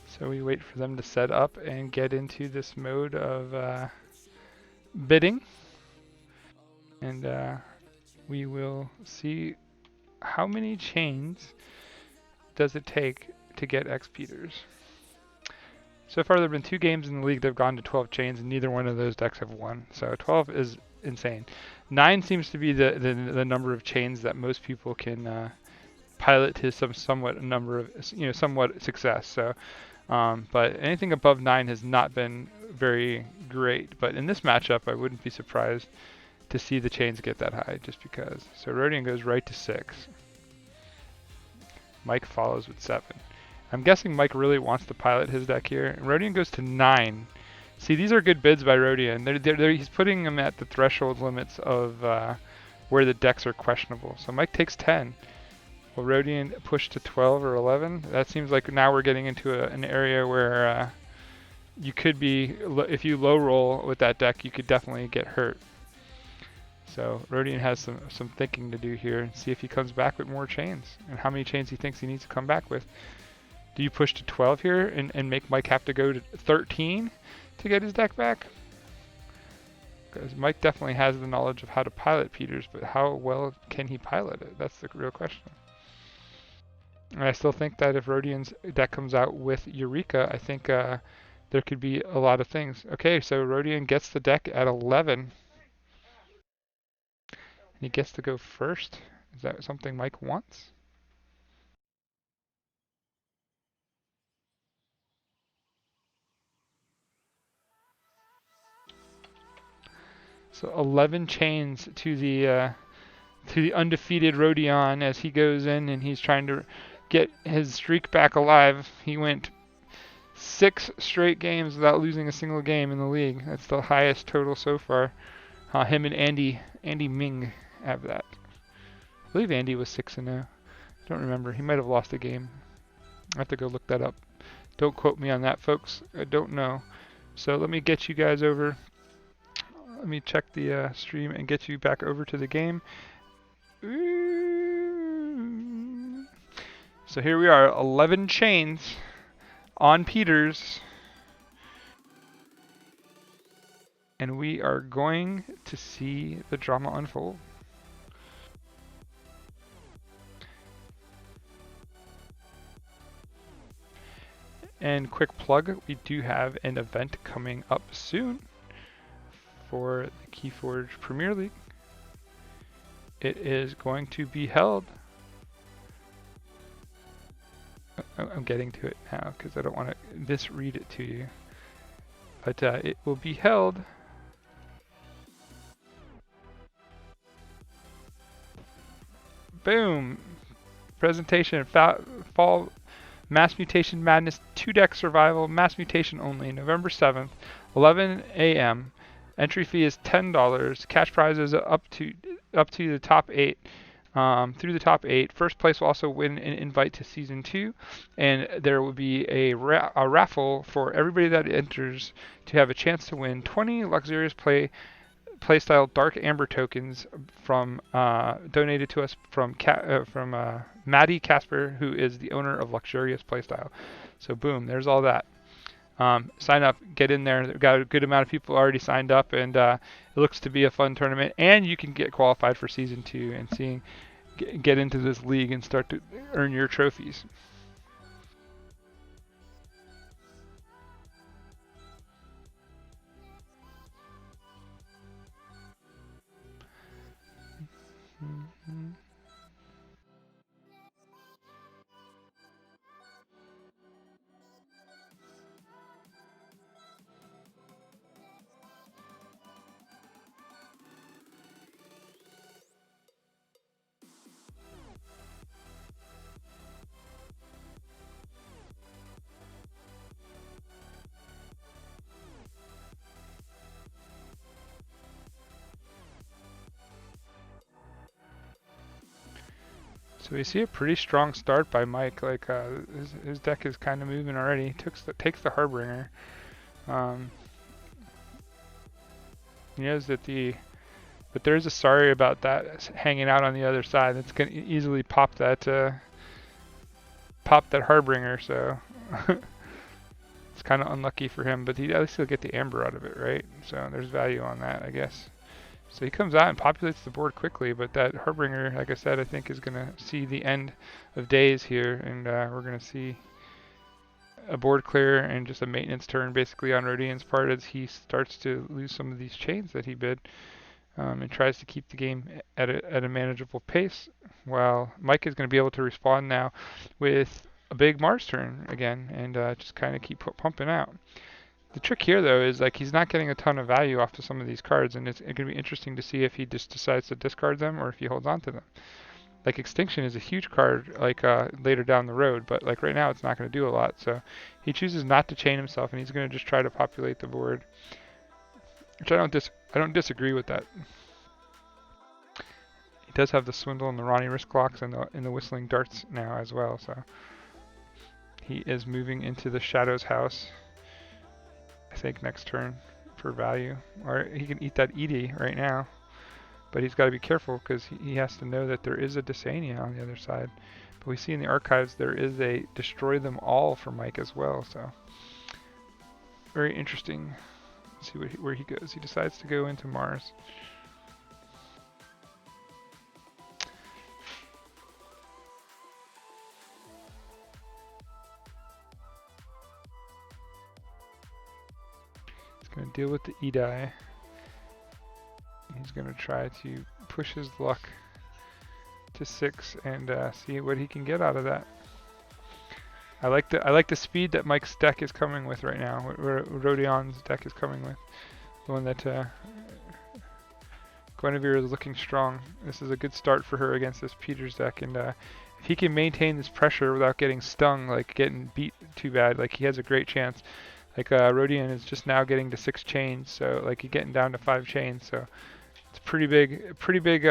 So we wait for them to set up and get into this mode of bidding, and we will see how many chains does it take to get X Peters. So far, there have been 2 games in the league that have gone to 12 chains, and neither one of those decks have won. So 12 is insane. 9 seems to be the number of chains that most people can pilot to somewhat number of somewhat success. So, but anything above 9 has not been very great. But in this matchup, I wouldn't be surprised to see the chains get that high, just because. So Rodion goes right to 6. Mike follows with 7. I'm guessing Mike really wants to pilot his deck here. Rodion goes to 9. See, these are good bids by Rodion. He's putting them at the threshold limits of where the decks are questionable. So Mike takes 10. Will Rodion push to 12 or 11? That seems like now we're getting into an area where you could be, if you low roll with that deck, you could definitely get hurt. So Rodion has some thinking to do here and see if he comes back with more chains and how many chains he thinks he needs to come back with. Do you push to 12 here and make Mike have to go to 13 to get his deck back? Because Mike definitely has the knowledge of how to pilot Peters, but how well can he pilot it? That's the real question. And I still think that if Rodion's deck comes out with Eureka, I think there could be a lot of things. Okay, so Rodion gets the deck at 11. And he gets to go first. Is that something Mike wants? So 11 chains to the undefeated Rodion as he goes in and he's trying to get his streak back alive. He went 6 straight games without losing a single game in the league. That's the highest total so far. Him and Andy Ming have that. I believe Andy was 6-0. I don't remember. He might have lost a game. I have to go look that up. Don't quote me on that, folks. I don't know. So let me get you guys over. Let me check the stream and get you back over to the game. So here we are, 11 chains on Peters. And we are going to see the drama unfold. And quick plug, we do have an event coming up soon for the Keyforge Premier League. It is going to be held. I'm getting to it now because I don't want to misread it to you. But it will be held boom! Presentation, Fall Mass Mutation Madness 2-deck survival, Mass Mutation only, November 7th, 11 a.m. Entry fee is $10. Cash prizes up to the top 8. Through the top 8. First place will also win an invite to Season 2, and there will be a raffle for everybody that enters to have a chance to win 20 luxurious playstyle Dark Amber tokens from donated to us from Maddie Casper, who is the owner of Luxurious Playstyle. So boom, there's all that. Sign up, get in there. We've got a good amount of people already signed up, and it looks to be a fun tournament. And you can get qualified for Season 2 and seeing get into this league and start to earn your trophies. So we see a pretty strong start by Mike. Like his deck is kind of moving already. Takes the Harbinger. Um, he knows that but there's a sorry about that hanging out on the other side. That's gonna easily pop that Harbinger. So it's kind of unlucky for him, but at least he'll get the Amber out of it, right? So there's value on that, I guess. So he comes out and populates the board quickly, but that Harbinger, like I said, I think is going to see the end of days here, and we're going to see a board clear and just a maintenance turn basically on Rodion's part as he starts to lose some of these chains that he bid, and tries to keep the game at a manageable pace, while Mike is going to be able to respond now with a big Mars turn again and just kind of keep pumping out. The trick here, though, is like he's not getting a ton of value off of some of these cards, and it's going to be interesting to see if he just decides to discard them or if he holds on to them. Like Extinction is a huge card, like later down the road, but like right now it's not going to do a lot. So he chooses not to chain himself, and he's going to just try to populate the board, which I don't disagree with that. He does have the Swindle and the Ronnie Risk Locks and the Whistling Darts now as well. So he is moving into the Shadows house. I think next turn for value, or he can eat that Edie right now, but he's got to be careful because he has to know that there is a Dysania on the other side. But we see in the archives there is a Destroy Them All for Mike as well, so very interesting. Let's see where he goes. He decides to go into Mars. He's going to deal with the Edie. He's going to try to push his luck to 6 and see what he can get out of that. I like the speed that Mike's deck is coming with right now. Where Rodion's deck is coming with, the one that Guinevere is looking strong. This is a good start for her against this Peters deck, and if he can maintain this pressure without getting stung, like getting beat too bad, like he has a great chance. Like Rodion is just now getting to 6 chains, so like he's getting down to 5 chains, so it's pretty big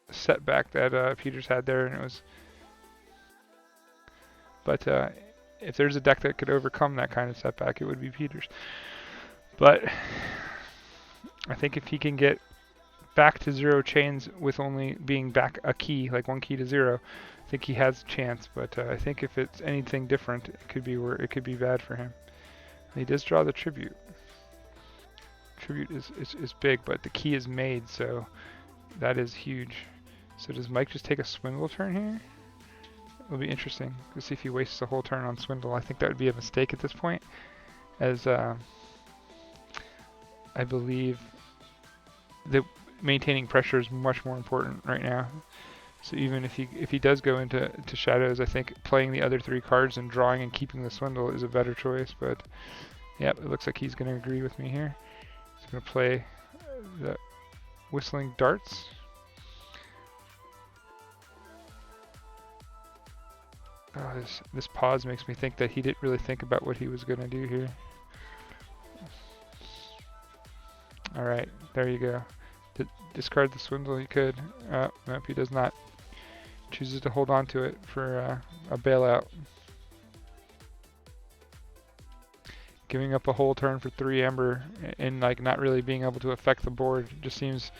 setback that Peters had there, and it was. But if there's a deck that could overcome that kind of setback, it would be Peters. But I think if he can get back to 0 chains with only being back a key, like 1 key to 0, I think he has a chance. But I think if it's anything different, it could be bad for him. And he does draw the Tribute. Tribute is big, but the key is made, so that is huge. So does Mike just take a Swindle turn here? It'll be interesting to see if he wastes a whole turn on Swindle. I think that would be a mistake at this point, as I believe that maintaining pressure is much more important right now. So even if he does go into Shadows, I think playing the other 3 cards and drawing and keeping the Swindle is a better choice. But yeah, it looks like he's going to agree with me here. He's going to play the Whistling Darts. Oh, this pause makes me think that he didn't really think about what he was going to do here. Alright, there you go. Discard the Swindle, he could. Nope, he does not. Chooses to hold on to it for a bailout. Giving up a whole turn for 3 Amber and like not really being able to affect the board just seems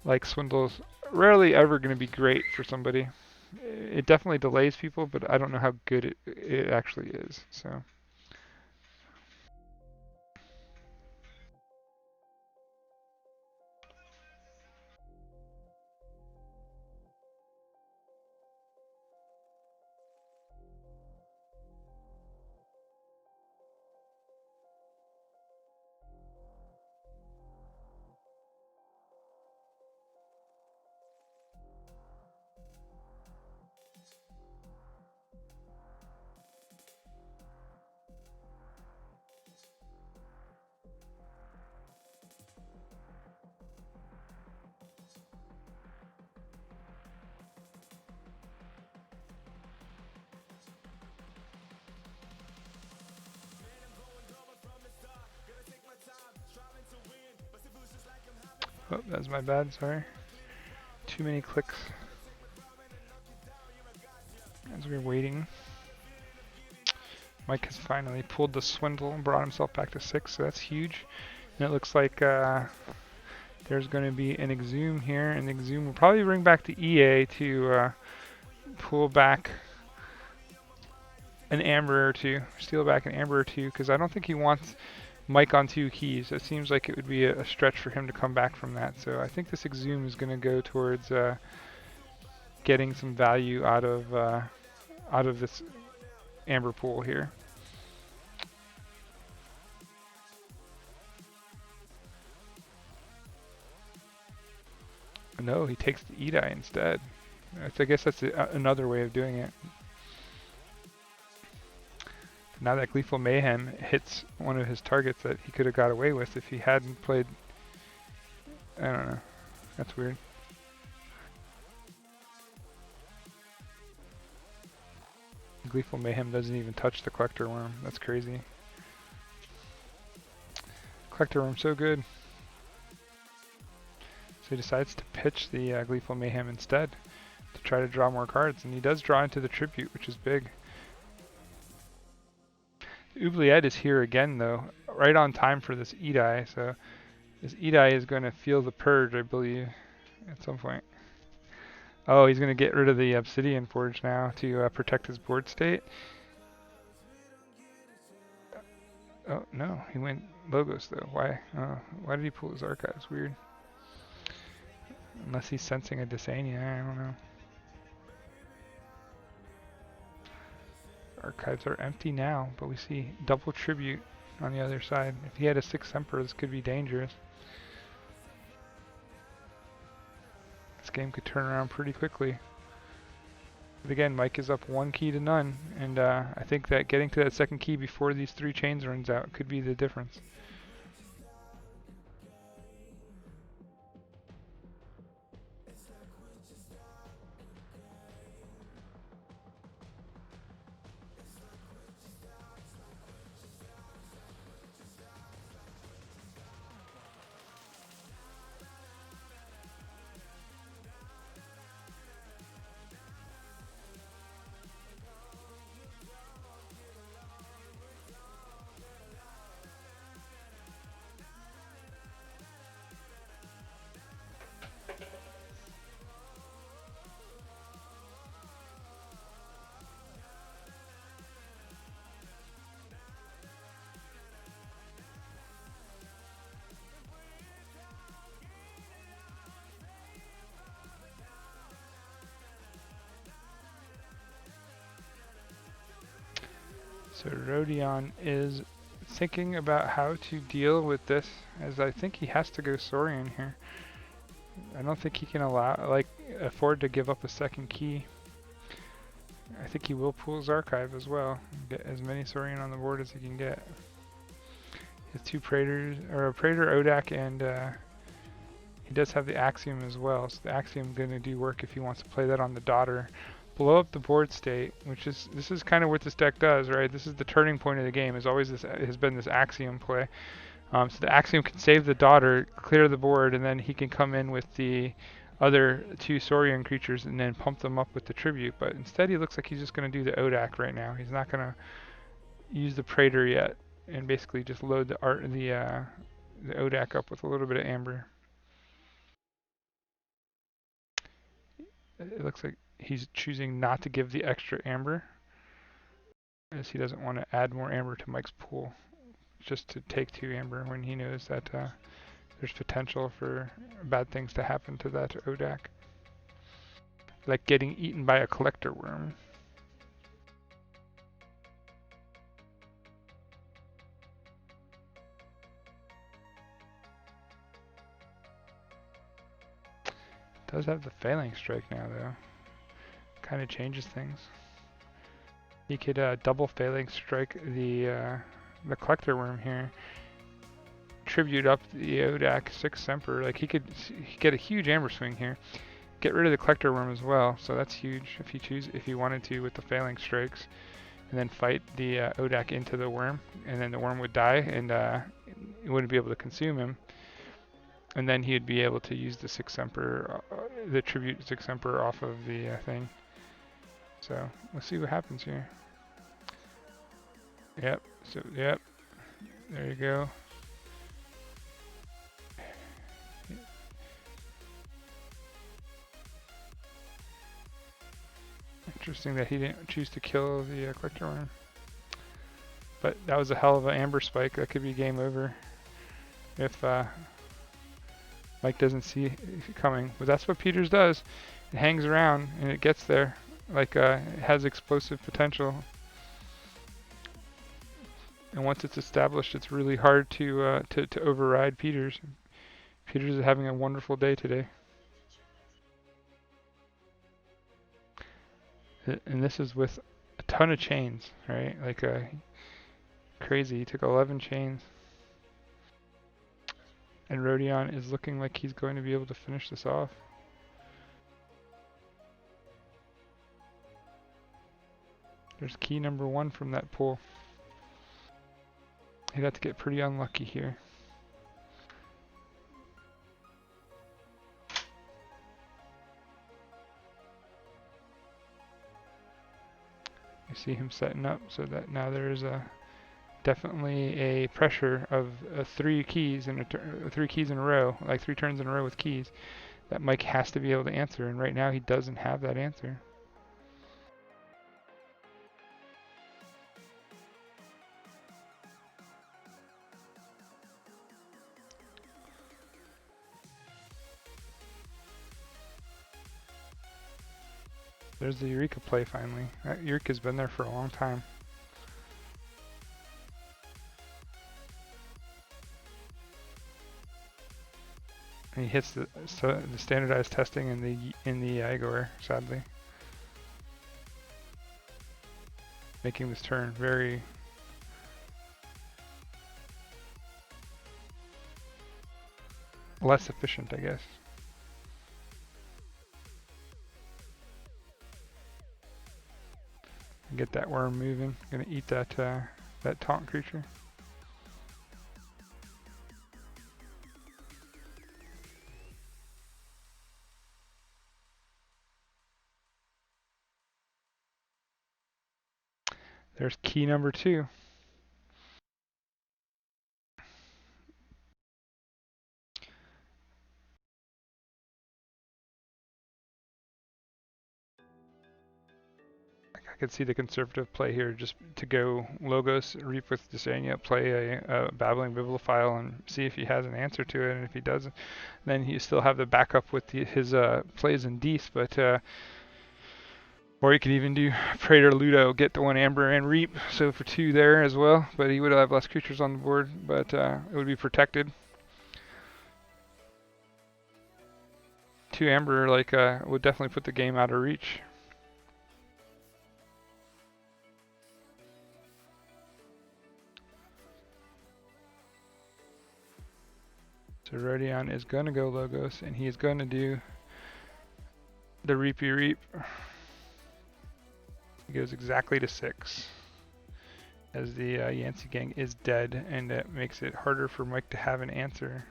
like Swindle's rarely ever going to be great for somebody. It definitely delays people, but I don't know how good it actually is. So. Oh, that's my bad, sorry. Too many clicks as we're waiting. Mike has finally pulled the swindle and brought himself back to 6, so that's huge. And it looks like there's going to be an exhume here, and the exhume will probably bring back the EA to pull back an amber or two, steal back an amber or two, because I don't think he wants Mike on 2 keys. It seems like it would be a stretch for him to come back from that. So I think this exhume is going to go towards getting some value out of this amber pool here. No, he takes the Edai instead. I guess that's another way of doing it. Now that Gleeful Mayhem hits one of his targets that he could have got away with if he hadn't played... I don't know. That's weird. Gleeful Mayhem doesn't even touch the Collector Worm. That's crazy. Collector Worm's so good. So he decides to pitch the Gleeful Mayhem instead to try to draw more cards, and he does draw into the Tribute, which is big. Oubliette is here again, though, right on time for this Edai, so this Edai is going to feel the purge, I believe, at some point. Oh, he's going to get rid of the Obsidian Forge now to protect his board state. Oh, no, he went Logos, though. Why? Why did he pull his Archives? Weird. Unless he's sensing a Dysania, I don't know. Archives are empty now, but we see double Tribute on the other side. If he had a 6th Emperor, this could be dangerous. This game could turn around pretty quickly. But again, Mike is up 1 key to none, and I think that getting to that 2nd key before these 3 chains runs out could be the difference. So Rodion is thinking about how to deal with this, as I think he has to go Saurian here. I don't think he can afford to give up a 2nd key. I think he will pull his Archive as well, and get as many Saurian on the board as he can get. His 2 Praetors, or a Praetor Odak, and he does have the Axiom as well, so the Axiom is going to do work if he wants to play that on the Daughter. Blow up the board state, this is kind of what this deck does, right? This is the turning point of the game. Has been this Axiom play. So the Axiom can save the Daughter, clear the board, and then he can come in with the other 2 Saurian creatures and then pump them up with the Tribute. But instead, he looks like he's just going to do the Odak right now. He's not going to use the Praetor yet, and basically just load the Odak up with a little bit of Amber. It looks like he's choosing not to give the extra Amber, as he doesn't want to add more Amber to Mike's pool, just to take 2 Amber when he knows that there's potential for bad things to happen to that Odak. Like getting eaten by a Collector Worm. Does have the Phalanx Strike now, though. Kind of changes things. He could double Phalanx Strike the Collector Worm here. Tribute up the Odak 6th Emperor. Like he could get a huge Amber swing here. Get rid of the Collector Worm as well, so that's huge if he wanted to with the Phalanx Strikes. And then fight the Odak into the worm, and then the worm would die, and it wouldn't be able to consume him. And then he'd be able to use the Six Emperor, the Tribute Six Emperor off of the thing. So we'll see what happens here. Yep. So yep. There you go. Interesting that he didn't choose to kill the Collector Worm. But that was a hell of an Amber Spike. That could be game over if Mike doesn't see it coming. But that's what Peters does. It hangs around and it gets there. Like it has explosive potential. And once it's established, it's really hard to override Peters. Peters is having a wonderful day today. And this is with a ton of chains, right? Like crazy. He took 11 chains. And Rodion is looking like he's going to be able to finish this off. There's key number 1 from that pool. He'd have to get pretty unlucky here. You see him setting up so that now there's definitely a pressure of 3 keys in 3 keys in a row, like 3 turns in a row with keys that Mike has to be able to answer, and right now he doesn't have that answer. There's the Eureka play finally. Eureka's been there for a long time. And he hits the standardized testing in the Igor, sadly. Making this turn very less efficient, I guess. Get that worm moving. Gonna eat that that taunt creature. There's key number 2. I could see the conservative play here, just to go Logos, Reap with Desania, play a Babbling Bibliophile and see if he has an answer to it, and if he doesn't, then you still have the backup with his plays in Dees, but or you could even do Praetor Ludo, get the 1 Amber and Reap, so for 2 there as well, but he would have less creatures on the board, but it would be protected. 2 Amber would definitely put the game out of reach. So Rodion is going to go Logos, and he is going to do the Reapy Reap. He goes exactly to 6, as the Yancey gang is dead, and that makes it harder for Mike to have an answer.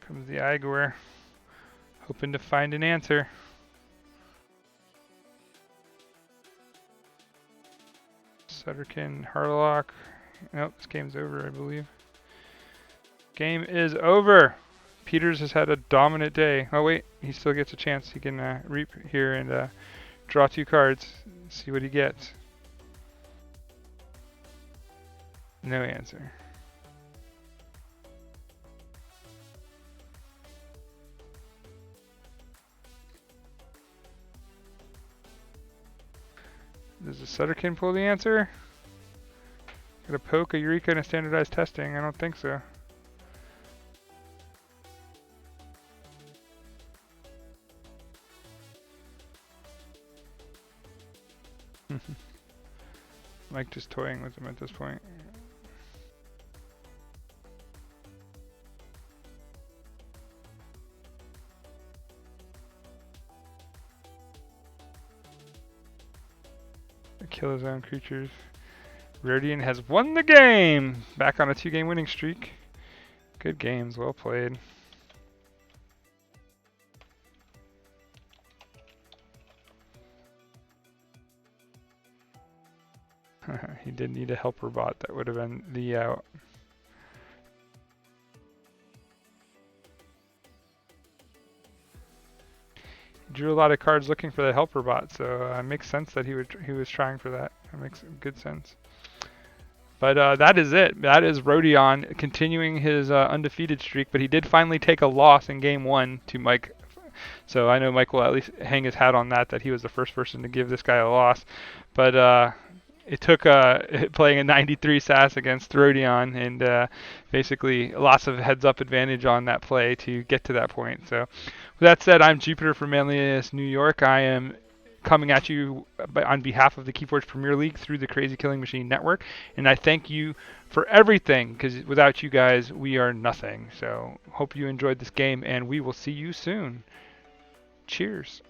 Comes the Igor, hoping to find an answer. Sutterkin, Harlock. Nope, this game's over, I believe. Game is over. Peters has had a dominant day. Oh wait, he still gets a chance. He can Reap here and draw 2 cards. See what he gets. No answer. Does the Sutterkin pull the answer? Got a poke, a Eureka, and a standardized testing? I don't think so. Mike just toying with him at this point. Kill his own creatures. Rodion has won the game. Back on a 2-game winning streak. Good games. Well played. He did need a helper bot. That would have been the out. Drew a lot of cards looking for the helper bot, so it makes sense that he was trying for that. It makes good sense. But that is it. That is Rodion continuing his undefeated streak, but he did finally take a loss in game 1 to Mike. So I know Mike will at least hang his hat on that he was the first person to give this guy a loss. But it took playing a 93 SAS against Rodion and basically lots of heads-up advantage on that play to get to that point. So with that said, I'm Jupiter from Manlius, New York. I am coming at you on behalf of the Keyforge Premier League through the Crazy Killing Machine Network, and I thank you for everything, because without you guys, we are nothing. So hope you enjoyed this game, and we will see you soon. Cheers.